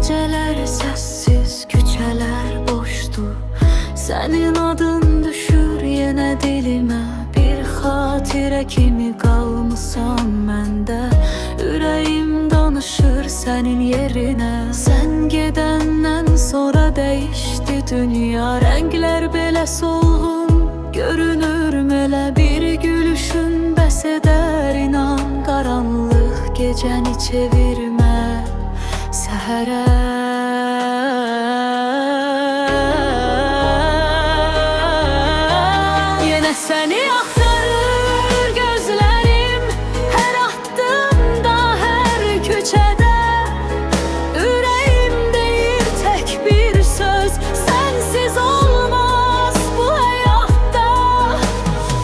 Geceler sessiz, küçələr boşdur. Sənin adın düşür yenə dilimə. Bir xatirə kimi qalmısan məndə. Ürəyim danışır sənin yerinə. Sən gedəndən sonra dəyişdi dünya. Rənglər belə solğun görünür mələ. Bir gülüşün bəs edər inan. Qaranlıq gecəni çevirmə səhərə. Yenə səni axtarır gözlərim, hər addımda, hər köçədə. Ürəyim deyir tək bir söz, sənsiz olmaz bu həyatda.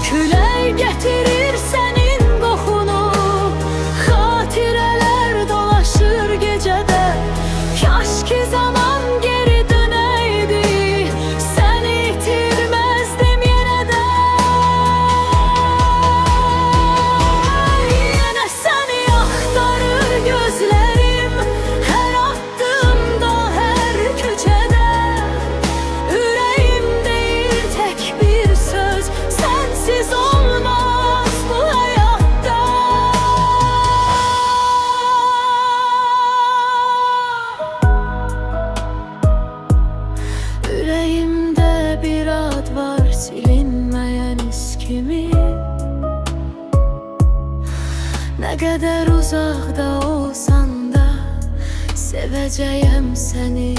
Külək gətirir sənin qoxunu, xatirələr dolaşır gecədə. Kaş ki zaman geri dönəydi, səni itirməzdim yenə də. Yenə səni axtarır gözlərim, hər addımda, hər köçədə. Ürəyim deyir tək bir söz, sənsiz olmaz bu həyatda. Ürəyimdə bir ad var, silinməyən iz kimi. Nə qədər uzaqda olsan da, sevəcəyəm səni.